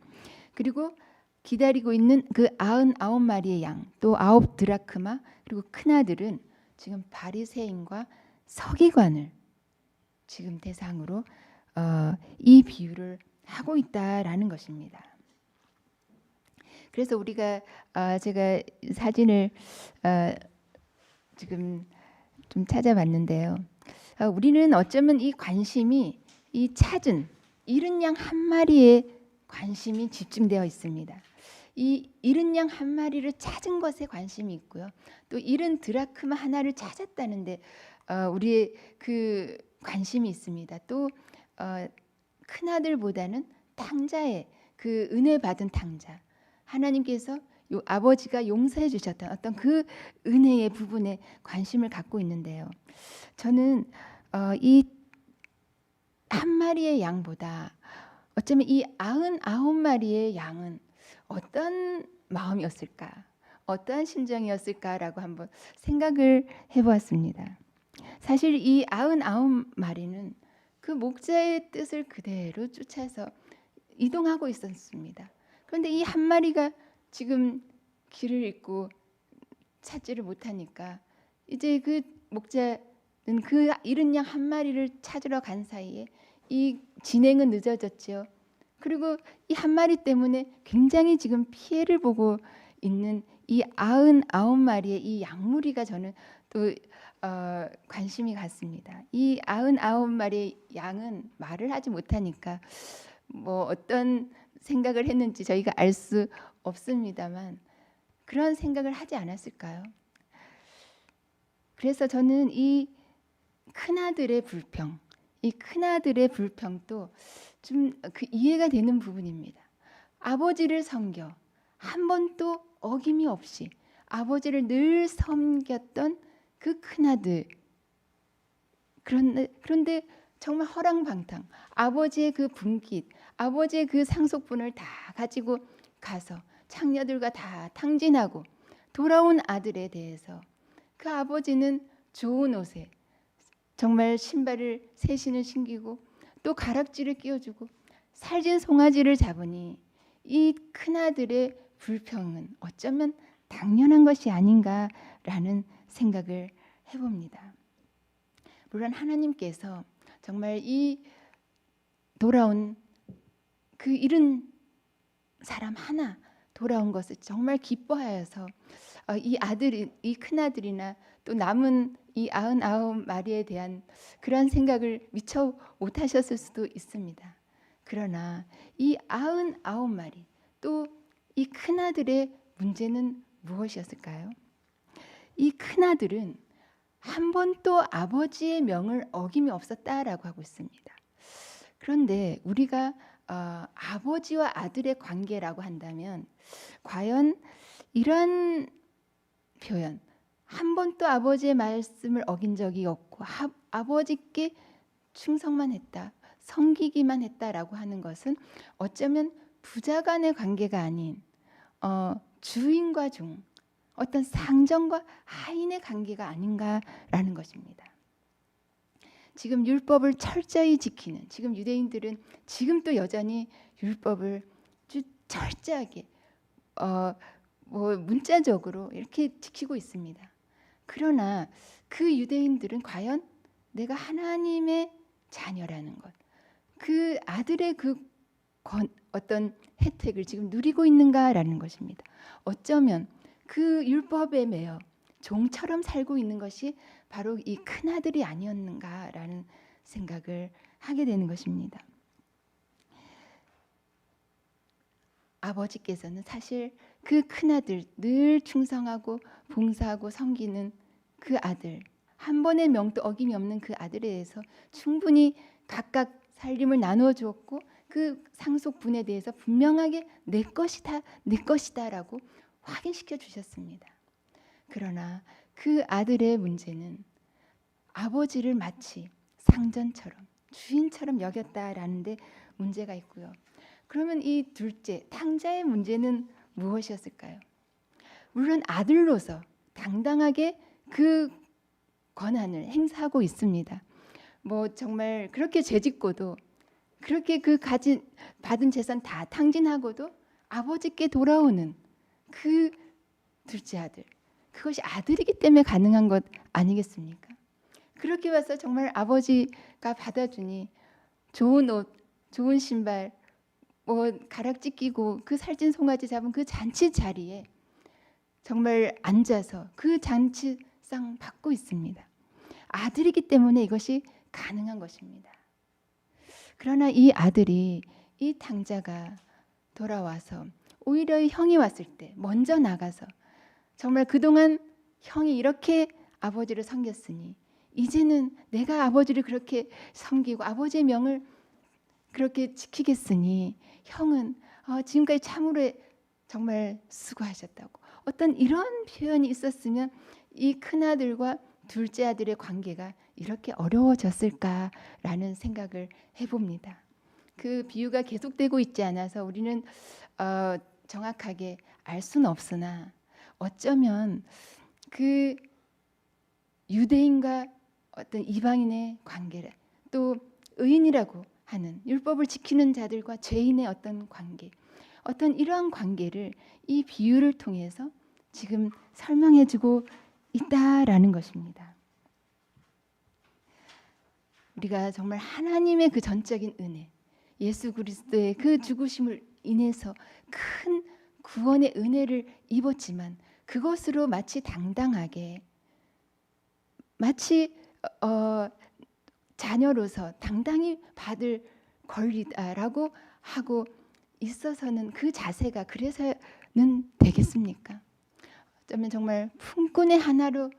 그리고 기다리고 있는 그 99마리의 양, 또 9 드라크마, 그리고 큰아들은 지금 바리새인과 서기관을 지금 대상으로 이 비유를 하고 있다라는 것입니다. 그래서 우리가 제가 사진을 지금 좀 찾아봤는데요. 우리는 어쩌면 이 관심이 이 찾은 잃은 양 한 마리에 관심이 집중되어 있습니다. 이 잃은 양 한 마리를 찾은 것에 관심이 있고요. 또 잃은 드라크마 하나를 찾았다는데 우리의 그 관심이 있습니다. 또 큰아들보다는 탕자의 그 은혜 받은 탕자, 하나님께서 아버지가 용서해 주셨던 어떤 그 은혜의 부분에 관심을 갖고 있는데요. 저는 이 한 마리의 양보다 어쩌면 이 99마리의 양은 어떤 마음이었을까, 어떠한 심정이었을까라고 한번 생각을 해보았습니다. 사실 이 99마리는 그 목자의 뜻을 그대로 쫓아서 이동하고 있었습니다. 그런데 이 한 마리가 지금 길을 잃고 찾지를 못하니까 이제 그 목자는 그 잃은 양 한 마리를 찾으러 간 사이에 이 진행은 늦어졌죠. 그리고 이 한 마리 때문에 굉장히 지금 피해를 보고 있는 이 99마리의 이 양무리가 저는 또 관심이 갔습니다. 이 99마리의 양은 말을 하지 못하니까 뭐 어떤 생각을 했는지 저희가 알 수 없습니다만 그런 생각을 하지 않았을까요? 그래서 저는 이 큰아들의 불평, 이 큰아들의 불평도 좀 그 이해가 되는 부분입니다. 아버지를 섬겨 한 번도 어김이 없이 아버지를 늘 섬겼던 그 큰아들, 그런데 정말 허랑방탕, 아버지의 그 분깃, 아버지의 그 상속분을 다 가지고 가서 창녀들과 다 탕진하고 돌아온 아들에 대해서 그 아버지는 좋은 옷에 정말 신발을 새 신을 신기고 또 가락지를 끼워주고 살진 송아지를 잡으니 이 큰아들의 불평은 어쩌면 당연한 것이 아닌가라는 생각을 해봅니다. 물론 하나님께서 정말 이 돌아온 그 잃은 사람 하나 돌아온 것을 정말 기뻐하여서 이 아들이 이 큰아들이나 또 남은 이 99마리에 대한 그런 생각을 미처 못하셨을 수도 있습니다. 그러나 이 99마리 또 이 큰아들의 문제는 무엇이었을까요? 이 큰아들은 한 번도 아버지의 명을 어김이 없었다라고 하고 있습니다. 그런데 우리가 아버지와 아들의 관계라고 한다면 과연 이런 표현, 한 번도 아버지의 말씀을 어긴 적이 없고 아버지께 충성만 했다, 섬기기만 했다라고 하는 것은 어쩌면 부자 간의 관계가 아닌 주인과 종, 어떤 상전과 하인의 관계가 아닌가라는 것입니다. 지금 율법을 철저히 지키는 지금 유대인들은 지금도 여전히 율법을 아주 철저하게 문자적으로 이렇게 지키고 있습니다. 그러나 그 유대인들은 과연 내가 하나님의 자녀라는 것, 그 아들의 그 어떤 혜택을 지금 누리고 있는가라는 것입니다. 어쩌면 그 율법에 매여 종처럼 살고 있는 것이 바로 이 큰아들이 아니었는가라는 생각을 하게 되는 것입니다. 아버지께서는 사실 그 큰아들, 늘 충성하고 봉사하고 섬기는 그 아들, 한 번의 명도 어김이 없는 그 아들에 대해서 충분히 각각 살림을 나누어 주었고 그 상속분에 대해서 분명하게 내 것이다, 내 것이다라고 확인시켜 주셨습니다. 그러나 그 아들의 문제는 아버지를 마치 상전처럼 주인처럼 여겼다라는 데 문제가 있고요. 그러면 이 둘째 탕자의 문제는 무엇이었을까요? 물론 아들로서 당당하게 그 권한을 행사하고 있습니다. 정말 그렇게 죄짓고도 그렇게 그 받은 재산 다 탕진하고도 아버지께 돌아오는 그 둘째 아들, 그것이 아들이기 때문에 가능한 것 아니겠습니까? 그렇게 와서 정말 아버지가 받아주니 좋은 옷, 좋은 신발, 가락지 끼고 그 살찐 송아지 잡은 그 잔치 자리에 정말 앉아서 그 잔치상 받고 있습니다. 아들이기 때문에 이것이 가능한 것입니다. 그러나 이 아들이 이 탕자가 돌아와서 오히려 형이 왔을 때 먼저 나가서 정말 그동안 형이 이렇게 아버지를 섬겼으니 이제는 내가 아버지를 그렇게 섬기고 아버지의 명을 그렇게 지키겠으니 형은 지금까지 참으로 정말 수고하셨다고 어떤 이런 표현이 있었으면 이 큰아들과 둘째 아들의 관계가 이렇게 어려워졌을까라는 생각을 해봅니다. 그 비유가 계속되고 있지 않아서 우리는 정확하게 알 수는 없으나 어쩌면 그 유대인과 어떤 이방인의 관계를 또 의인이라고 하는 율법을 지키는 자들과 죄인의 어떤 관계, 어떤 이러한 관계를 이 비유를 통해서 지금 설명해주고 있다라는 것입니다. 우리가 정말 하나님의 그 전적인 은혜, 예수 그리스도의 그 죽으심을 인해서 큰 구원의 은혜를 입었지만 그것으로 마치 당당하게 마치 자녀로서 당당히 받을 권리다라고 하고 있어서는 그 자세가 그래서는 되겠습니까? 어쩌면 정말 품꾼의 하나로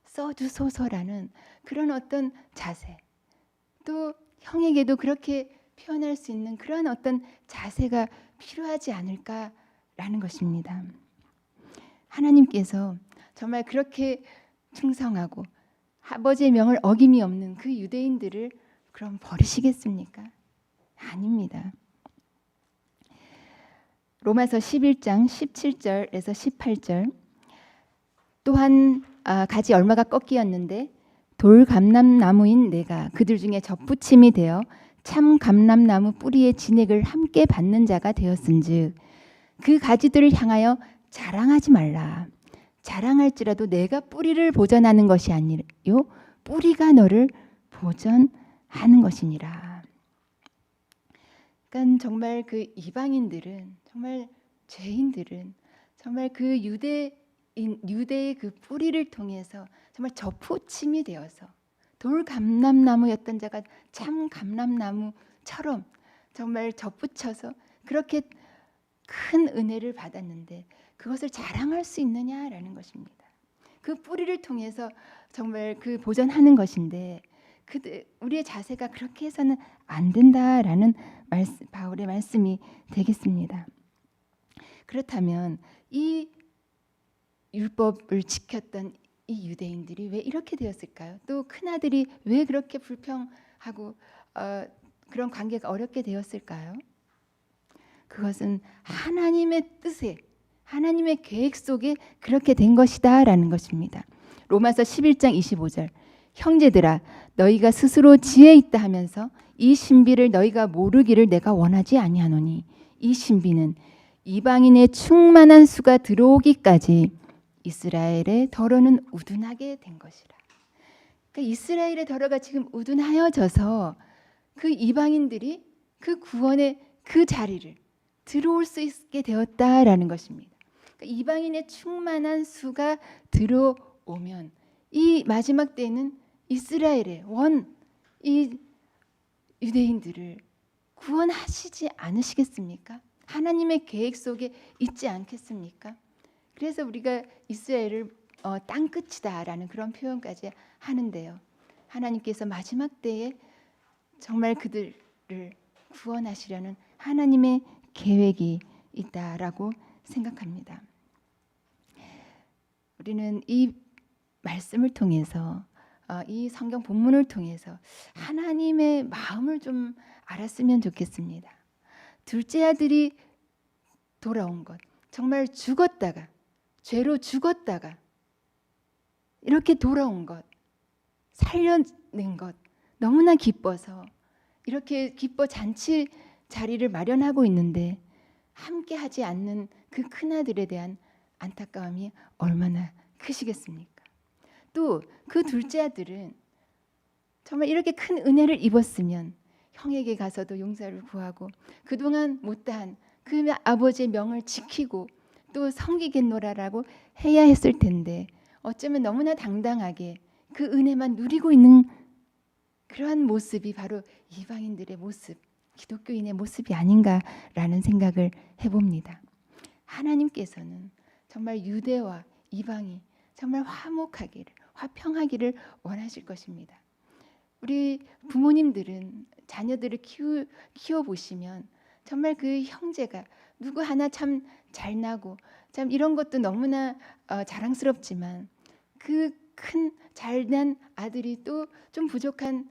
써주소서라는 그런 어떤 자세, 또 형에게도 그렇게 표현할 수 있는 그런 어떤 자세가 필요하지 않을까라는 것입니다. 하나님께서 정말 그렇게 충성하고 아버지의 명을 어김이 없는 그 유대인들을 그럼 버리시겠습니까? 아닙니다. 로마서 11장 17절에서 18절 또한 가지 얼마가 꺾이었는데 돌 감람나무인 내가 그들 중에 접붙임이 되어 참 감람나무 뿌리의 진액을 함께 받는 자가 되었은즉 그 가지들을 향하여 자랑하지 말라. 자랑할지라도 내가 뿌리를 보전하는 것이 아니요 뿌리가 너를 보전하는 것이니라. 그러니까 정말 그 이방인들은 정말 죄인들은 정말 그 유대 유대의 그 뿌리를 통해서 정말 접붙임이 되어서 돌감람나무였던 자가 참 감람나무처럼 정말 접붙여서 그렇게 큰 은혜를 받았는데 그것을 자랑할 수 있느냐라는 것입니다. 그 뿌리를 통해서 정말 그 보전하는 것인데 우리의 자세가 그렇게 해서는 안 된다라는 바울의 말씀이 되겠습니다. 그렇다면 이 율법을 지켰던 이 유대인들이 왜 이렇게 되었을까요? 또 큰아들이 왜 그렇게 불평하고 그런 관계가 어렵게 되었을까요? 그것은 하나님의 뜻에 하나님의 계획 속에 그렇게 된 것이다 라는 것입니다. 로마서 11장 25절 형제들아 너희가 스스로 지혜 있다 하면서 이 신비를 너희가 모르기를 내가 원하지 아니하노니 이 신비는 이방인의 충만한 수가 들어오기까지 이스라엘의 더러는 우둔하게 된 것이라. 그러니까 이스라엘의 더러가 지금 우둔하여져서 그 이방인들이 그 구원의 그 자리를 들어올 수 있게 되었다라는 것입니다. 그러니까 이방인의 충만한 수가 들어오면 이 마지막 때는 이스라엘의 이 유대인들을 구원하시지 않으시겠습니까? 하나님의 계획 속에 있지 않겠습니까? 그래서 우리가 이스라엘을 땅끝이다라는 그런 표현까지 하는데요. 하나님께서 마지막 때에 정말 그들을 구원하시려는 하나님의 계획이 있다라고 생각합니다. 우리는 이 말씀을 통해서 이 성경 본문을 통해서 하나님의 마음을 좀 알았으면 좋겠습니다. 둘째 아들이 돌아온 것, 정말 죽었다가 죄로 죽었다가 이렇게 돌아온 것, 살려낸 것 너무나 기뻐서 이렇게 기뻐 잔치 자리를 마련하고 있는데 함께 하지 않는 그 큰아들에 대한 안타까움이 얼마나 크시겠습니까? 또 그 둘째 아들은 정말 이렇게 큰 은혜를 입었으면 형에게 가서도 용서를 구하고 그동안 못다한 그 아버지의 명을 지키고 또 섬기겠노라라고 해야 했을 텐데 어쩌면 너무나 당당하게 그 은혜만 누리고 있는 그러한 모습이 바로 이방인들의 모습, 기독교인의 모습이 아닌가라는 생각을 해봅니다. 하나님께서는 정말 유대와 이방이 정말 화목하기를, 화평하기를 원하실 것입니다. 우리 부모님들은 자녀들을 키워보시면 정말 그 형제가 누구 하나 참 잘나고 참 이런 것도 너무나 자랑스럽지만 그 큰 잘난 아들이 또 좀 부족한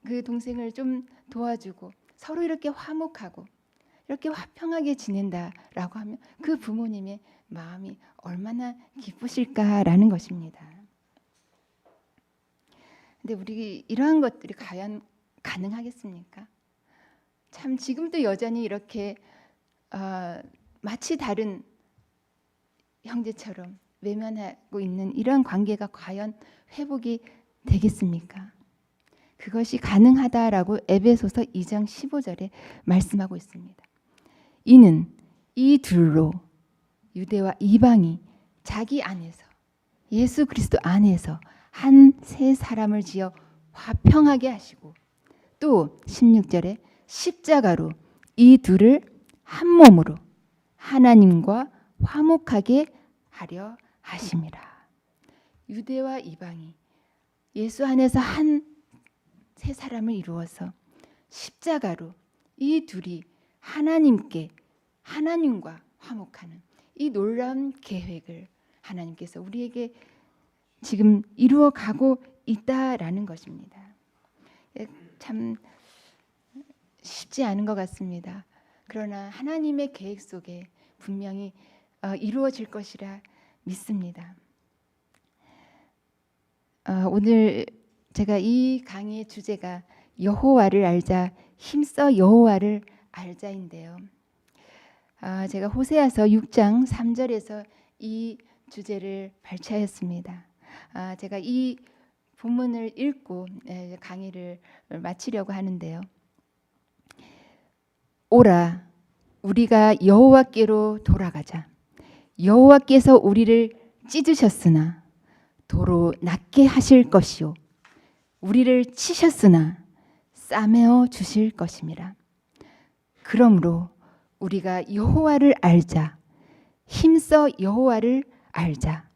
그 동생을 좀 도와주고 서로 이렇게 화목하고 이렇게 화평하게 지낸다라고 하면 그 부모님의 마음이 얼마나 기쁘실까라는 것입니다. 근데 우리 이러한 것들이 과연 가능하겠습니까? 참 지금도 여전히 이렇게 마치 다른 형제처럼 외면하고 있는 이런 관계가 과연 회복이 되겠습니까? 그것이 가능하다라고 에베소서 2장 15절에 말씀하고 있습니다. 이는 이 둘로 유대와 이방이 자기 안에서 예수 그리스도 안에서 한 세 사람을 지어 화평하게 하시고 또 16절에 십자가로 이 둘을 한 몸으로 하나님과 화목하게 하려 하심이라. 유대와 이방이 예수 안에서 한 세 사람을 이루어서 십자가로 이 둘이 하나님과 화목하는 이 놀라운 계획을 하나님께서 우리에게 지금 이루어 가고 있다라는 것입니다. 참 쉽지 않은 것 같습니다. 그러나 하나님의 계획 속에 분명히 이루어질 것이라 믿습니다. 오늘 제가 이 강의의 주제가 여호와를 알자, 힘써 여호와를 알자인데요. 제가 호세아서 6장 3절에서 이 주제를 발췌하였습니다. 제가 이 본문을 읽고 강의를 마치려고 하는데요. 오라, 우리가 여호와께로 돌아가자. 여호와께서 우리를 찢으셨으나 도로 낫게 하실 것이요 우리를 치셨으나 싸매어 주실 것임이라. 그러므로 우리가 여호와를 알자. 힘써 여호와를 알자.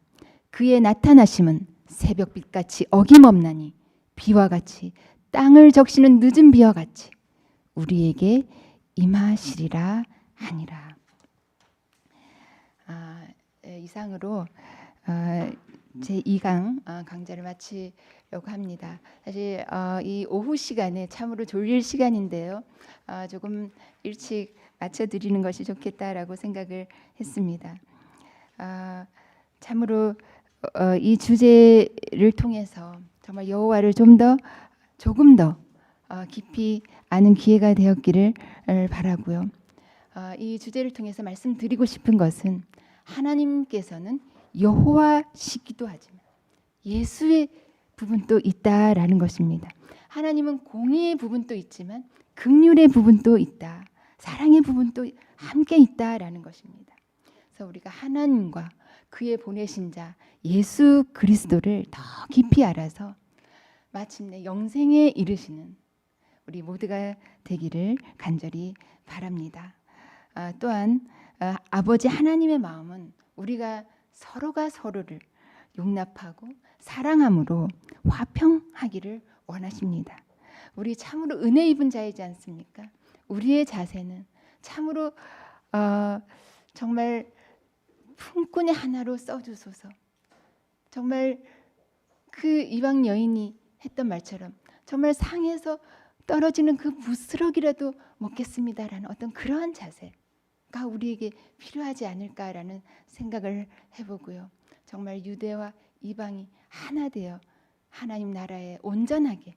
그의 나타나심은 새벽빛같이 어김없나니 비와 같이 땅을 적시는 늦은 비와 같이 우리에게 임하시리라 하니라. 이상으로 제 2강 강좌를 마치려고 합니다. 사실 이 오후 시간에 참으로 졸릴 시간인데요. 조금 일찍 마쳐드리는 것이 좋겠다라고 생각을 했습니다. 참으로 이 주제를 통해서 정말 여호와를 조금 더 깊이 아는 기회가 되었기를 바라고요. 이 주제를 통해서 말씀드리고 싶은 것은 하나님께서는 여호와시기도 하지만 예수의 부분도 있다라는 것입니다. 하나님은 공의의 부분도 있지만 긍휼의 부분도 있다. 사랑의 부분도 함께 있다라는 것입니다. 그래서 우리가 하나님과 그의 보내신 자 예수 그리스도를 더 깊이 알아서 마침내 영생에 이르시는 우리 모두가 되기를 간절히 바랍니다. 또한 아버지 하나님의 마음은 우리가 서로가 서로를 용납하고 사랑함으로 화평하기를 원하십니다. 우리 참으로 은혜 입은 자이지 않습니까? 우리의 자세는 참으로 정말 품꾼의 하나로 써주소서. 정말 그 이방 여인이 했던 말처럼 정말 상에서 떨어지는 그 부스럭이라도 먹겠습니다라는 어떤 그러한 자세가 우리에게 필요하지 않을까라는 생각을 해보고요. 정말 유대와 이방이 하나 되어 하나님 나라에 온전하게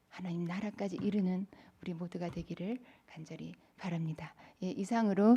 하나님 나라까지 이르는 우리 모두가 되기를 간절히 바랍니다. 이상으로